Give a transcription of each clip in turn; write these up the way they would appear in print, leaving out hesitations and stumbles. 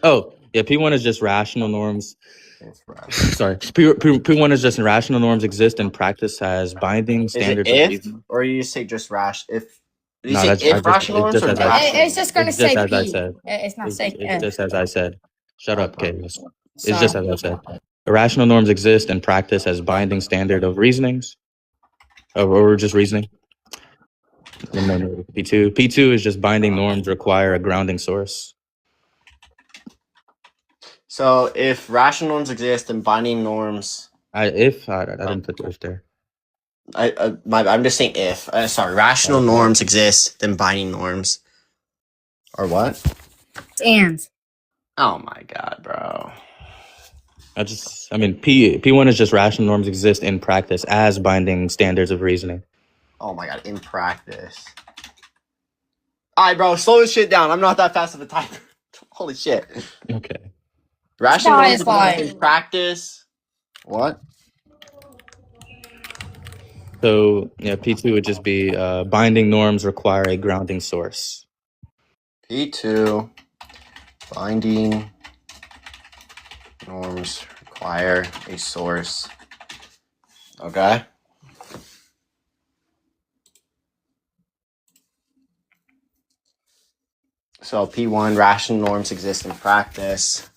Oh, yeah, P1 is just rational norms. If rational. Sorry, P1 is just rational norms exist in practice as binding Is it standards of if, reason. or you say just rash? If you No, say that's if rational it's norms just or as I rational? It's just gonna it's just say as I P. said. It's not saying It's F. just as I said. Shut up, Okay. Kay. It's just as I said. Irrational norms exist in practice as binding standard of reasonings, or just reasoning. No, P2. P2 is just binding norms require a grounding source. So if rational norms exist and binding norms, I didn't put the if there. I'm just saying if. Sorry, rational norms exist, then binding norms, or what? And. Oh my god, bro. P1 is just rational norms exist in practice as binding standards of reasoning. Oh my god, in practice. Alright, bro, slow this shit down. I'm not that fast of a typer. Holy shit. Okay. Rational Why norms is why? exist in practice. What? So yeah, P2 would just be binding norms require a grounding source. P2, binding norms require a source. Okay. So P1, rational norms exist in practice.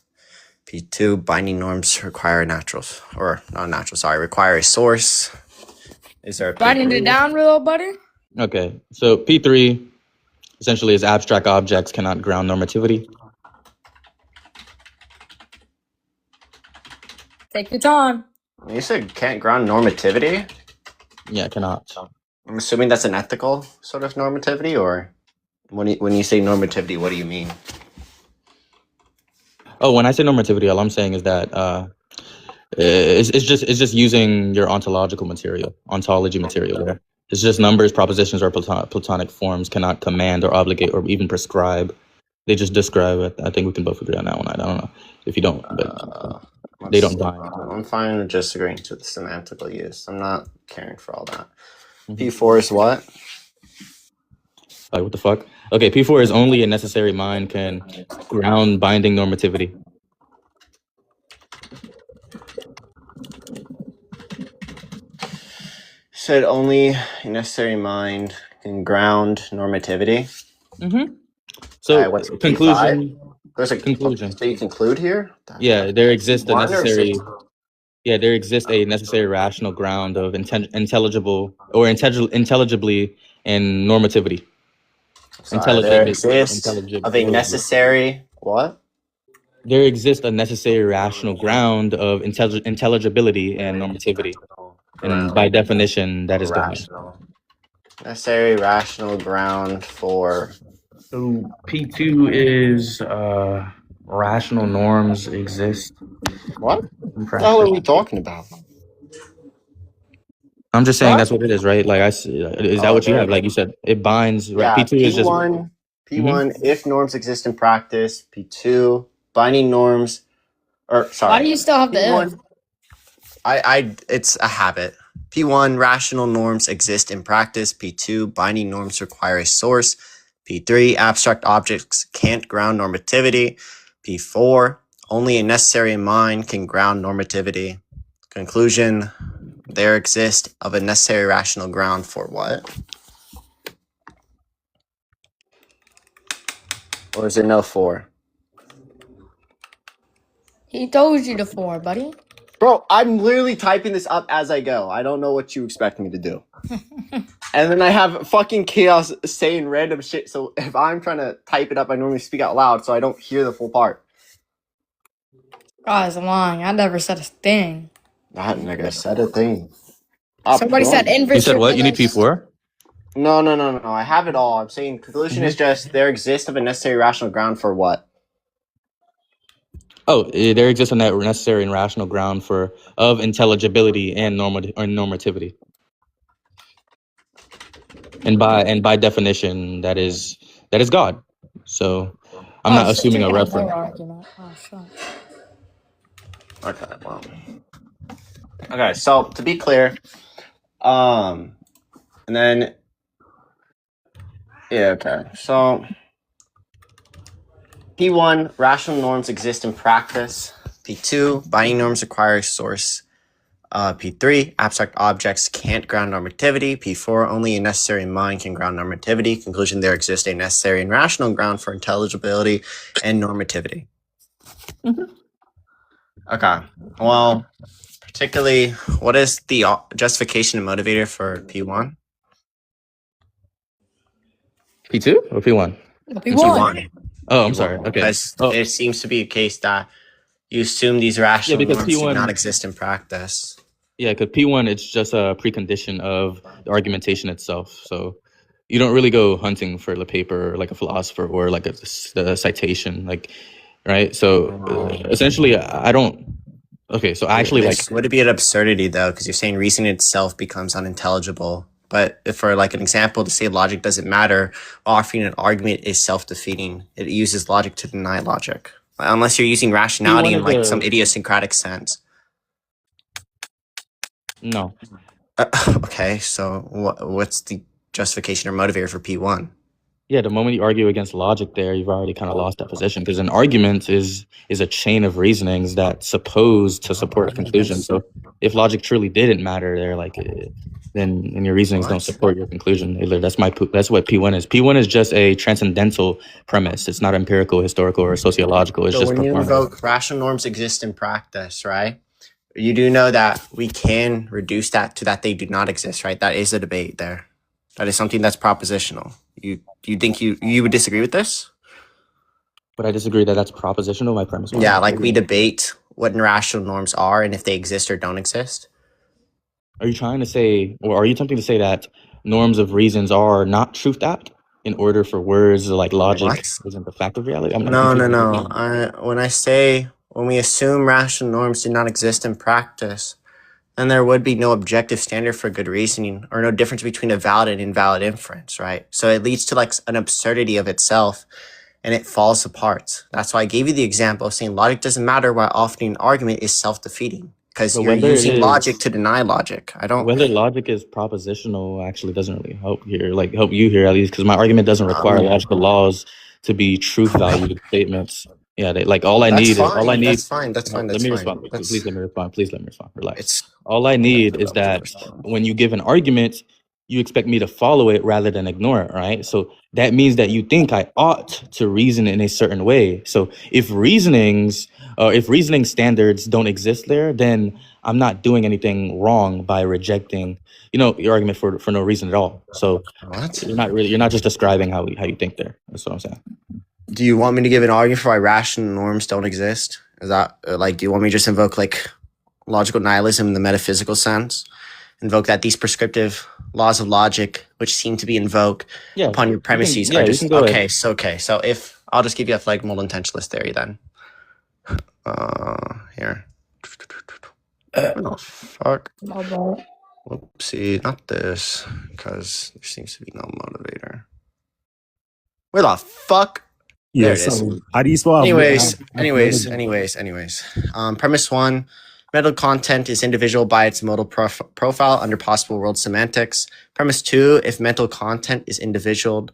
P2, binding norms require require a source. Is there a Writing it down, real buddy. Okay, so P3 essentially is abstract objects cannot ground normativity. Take your time. You said can't ground normativity? Yeah, cannot. I'm assuming that's an ethical sort of normativity, or when you say normativity, what do you mean? Oh, when I say normativity, all I'm saying is that it's just using your ontology material there. It's just numbers, propositions, or platonic forms cannot command or obligate or even prescribe. They just describe it. I think we can both agree on that one. I don't know if you don't, but they don't bind. I'm fine with just agreeing to the semantical use. I'm not caring for all that. P4 is what? Like, what the fuck? Okay, P4 is only a necessary mind can ground binding normativity. Said only a necessary mind can ground normativity. Mm-hmm. So what's conclusion? P5? There's a conclusion. So you conclude here? Yeah, there exists a necessary. Yeah, there exists a necessary rational ground of intelligible or intelligibly and normativity. There exists of a necessary what? There exists a necessary rational ground of intelligibility and normativity, and by definition, that is God. Necessary rational ground for. So P2 is rational norms exist. What the hell are we talking about? I'm just saying that's what it is, right? Like is that what you have? Like you said, it binds. Right? Yeah, P2 is just P1 if norms exist in practice. P2 binding norms, or sorry. Why do you still have the if? It's a habit. P1 rational norms exist in practice. P2 binding norms require a source. P3 abstract objects can't ground normativity. P4 only a necessary mind can ground normativity. Conclusion, there exists of a necessary rational ground for what? Or is it no 4? He told you the 4, buddy. Bro, I'm literally typing this up as I go. I don't know what you expect me to do. And then I have fucking chaos saying random shit. So if I'm trying to type it up, I normally speak out loud so I don't hear the full part. Guys, I'm lying. I never said a thing. That nigga said a thing. Somebody said inverse. You said what? You need P4? No. I have it all. I'm saying conclusion is just there exists of a necessary rational ground for what? Oh, there exists a necessary and rational ground of intelligibility and normativity. And by definition, that is God. So I'm not assuming a reference. Okay, well. Okay, so to be clear, and then yeah, okay. So P1, rational norms exist in practice. P2, binding norms require a source. P3, abstract objects can't ground normativity. P4, only a necessary mind can ground normativity. Conclusion, there exists a necessary and rational ground for intelligibility and normativity. Okay, well, particularly, what is the justification and motivator for P1? P2 or P1? P1. Oh, I'm sorry. Okay. Because it seems to be a case that you assume these rational because norms do P1 not exist in practice. Yeah, because P1, it's just a precondition of the argumentation itself. So you don't really go hunting for the paper like a philosopher or like a citation, like, right? So essentially, I don't. Okay, so I actually would it be an absurdity though? Because you're saying reasoning itself becomes unintelligible. But if for like an example to say logic doesn't matter, offering an argument is self-defeating. It uses logic to deny logic, unless you're using rationality in like some idiosyncratic sense. No. Okay, so what's the justification or motivator for P1? Yeah, the moment you argue against logic there, you've already kind of lost that position, because an argument is a chain of reasonings that's supposed to support a conclusion. So if logic truly didn't matter there, like, then your reasonings don't support your conclusion. That's what P1 is. P1 is just a transcendental premise. It's not empirical, historical, or sociological. It's so just when you invoke rational norms exist in practice, right? You do know that we can reduce that to that they do not exist, right? That is a debate there. That is something that's propositional. You think you would disagree with this? But I disagree that that's propositional, my premise. Yeah, like we debate what irrational norms are and if they exist or don't exist. Are you trying to say, or are you attempting to say that norms of reasons are not truthed in order for words like logic isn't the fact of reality? No. When we assume rational norms do not exist in practice, then there would be no objective standard for good reasoning or no difference between a valid and invalid inference, right? So it leads to like an absurdity of itself and it falls apart. That's why I gave you the example of saying logic doesn't matter while offering an argument is self-defeating because you're using logic to deny logic. Whether logic is propositional actually doesn't really help you here at least, because my argument doesn't require logical laws to be truth valued statements. Yeah, all I need. That's fine. Let me respond. Please let me respond. Relax. All I need is that when you give an argument, you expect me to follow it rather than ignore it, right? So that means that you think I ought to reason in a certain way. So if reasoning standards don't exist there, then I'm not doing anything wrong by rejecting, your argument for no reason at all. So you're not just describing how you think there. That's what I'm saying. Do you want me to give an argument for why rational norms don't exist? Is that do you want me to just invoke like logical nihilism in the metaphysical sense? Invoke that these prescriptive laws of logic, which seem to be invoked upon your premises, are just okay. So if I'll just give you a flag mold intentionalist theory then. Here. Oh fuck. Whoopsie, not this, because there seems to be no motivator. Where the fuck? Yeah, there it is. How do you spell? Anyways. Premise 1. Mental content is individual by its modal profile under possible world semantics. Premise 2, if mental content is individual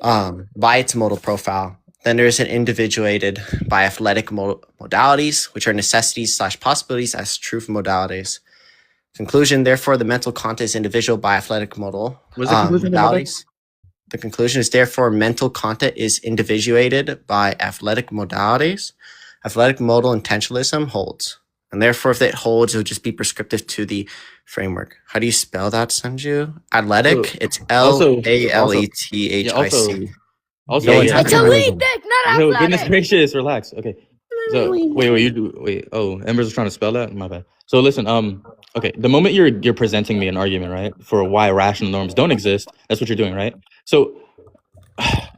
by its modal profile, then there is an individuated by athletic modalities, which are necessities / possibilities as truth modalities. Conclusion, therefore, the mental content is individual by athletic modalities. The conclusion is, therefore, mental content is individuated by athletic modalities. Athletic modal intentionalism holds. And therefore, if it holds, it would just be prescriptive to the framework. How do you spell that, Senju? Athletic? It's L-A-L-E-T-H-I-C. It's elite, not athletic. Goodness gracious, relax. Okay. So Ember's trying to spell that? My bad. So listen, okay, the moment you're presenting me an argument, right, for why rational norms don't exist, that's what you're doing, right? So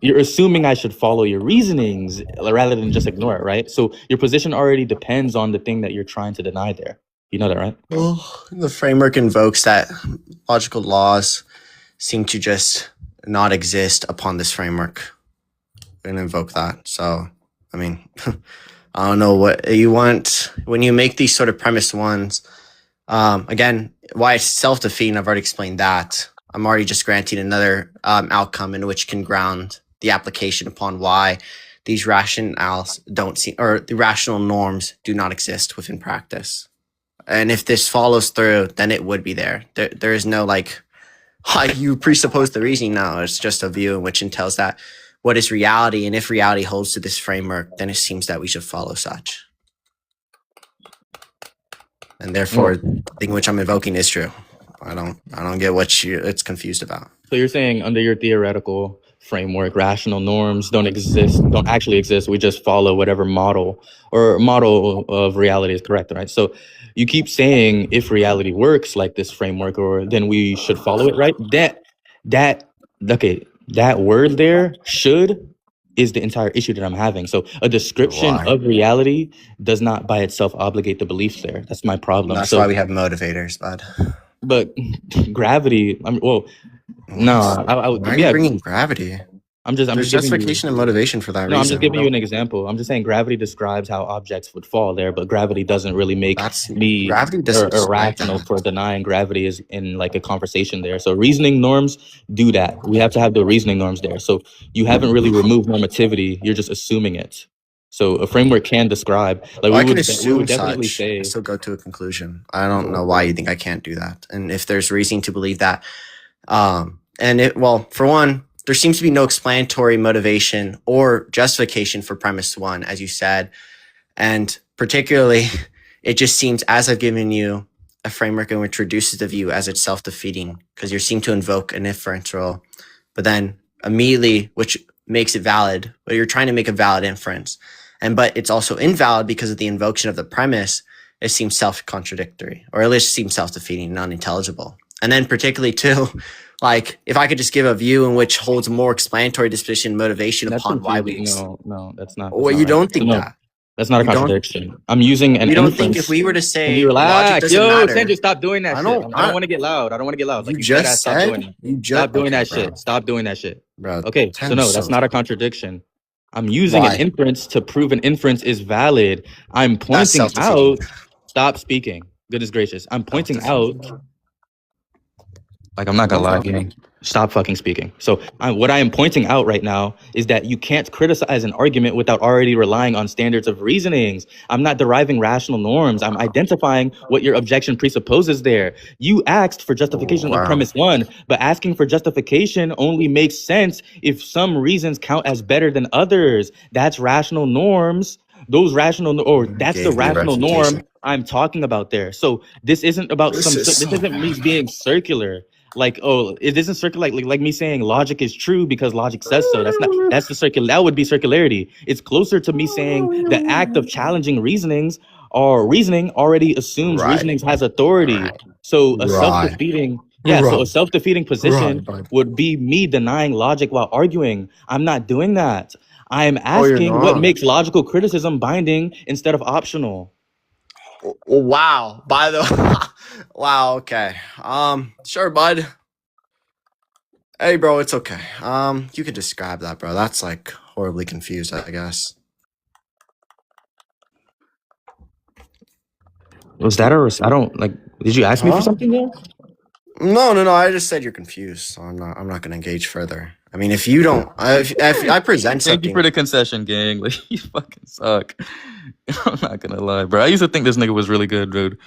you're assuming I should follow your reasonings rather than just ignore it, right? So your position already depends on the thing that you're trying to deny there. You know that, right? Well, the framework invokes that logical laws seem to just not exist upon this framework. We're going to invoke that. So, I mean, I don't know what you want when you make these sort of premise ones. Again, why it's self-defeating, I've already explained that. I'm already just granting another outcome in which can ground the application upon why these rationales don't seem, or the rational norms do not exist within practice. And if this follows through, then it would be there. There is no like, you presuppose the reasoning. No, it's just a view in which entails that what is reality, and if reality holds to this framework, then it seems that we should follow such. And therefore, the thing which I'm invoking is true. I don't get what it's confused about. So you're saying under your theoretical framework, rational norms don't actually exist. We just follow whatever model of reality is correct, right? So you keep saying if reality works like this framework, or then we should follow it, right? That word there, should, is the entire issue that I'm having. So a description of reality does not by itself obligate the beliefs there. That's my problem. That's why we have motivators, bud. But gravity, no. Why are you bringing gravity? There's justification and motivation for that reason. I'm just giving you an example. I'm just saying gravity describes how objects would fall there, but gravity doesn't really make me irrational for denying gravity is in like a conversation there. So reasoning norms do that. We have to have the reasoning norms there. So you haven't really removed normativity. You're just assuming it. So a framework can describe, like we would definitely say. I still go to a conclusion. I don't know why you think I can't do that. And if there's reason to believe that, for one, there seems to be no explanatory motivation or justification for premise one, as you said. And particularly, it just seems, as I've given you a framework in which reduces the view as it's self-defeating, because you seem to invoke an inference rule, but then immediately, which makes it valid, but you're trying to make a valid inference. But it's also invalid because of the invocation of the premise. It seems self-contradictory, or at least seems self-defeating and unintelligible. And then particularly too, like if I could just give a view in which holds more explanatory disposition motivation upon why we... No, that's not. Well, you don't think that? That's not a contradiction. I'm using an You don't inference. think if we were to say... Can you relax? Yo, matter, Senju, stop doing that shit. I don't want to get loud. Like you just said, stop doing that shit. Stop doing that shit. Bro, okay, so no, that's not a contradiction. I'm using an inference to prove an inference is valid. I'm pointing out... Stop speaking. Goodness gracious. I'm pointing out... Like, I'm not gonna lie, gang. Stop fucking speaking. So what I am pointing out right now is that you can't criticize an argument without already relying on standards of reasonings. I'm not deriving rational norms. I'm identifying what your objection presupposes there. You asked for justification of premise one, but asking for justification only makes sense if some reasons count as better than others. That's rational norms. That's the rational norm I'm talking about there. So this isn't about this isn't me being circular. Like, it isn't circular like me saying logic is true because logic says so. That would be circularity. It's closer to me saying the act of challenging reasonings or reasoning already assumes reasonings has authority. So a self-defeating so a self-defeating position would be me denying logic while arguing. I'm not doing that. I am asking what makes logical criticism binding instead of optional. Wow. By the wow, okay. Sure, bud. Hey, bro, it's okay. You could describe that, bro. That's like horribly confused, I guess. Was that I don't like, did you ask me for something there? No. I just said you're confused, so I'm not gonna engage further. I mean, if you don't, if I present something... Thank you for the concession, gang. Like, you fucking suck. I'm not gonna lie, bro. I used to think this nigga was really good, dude.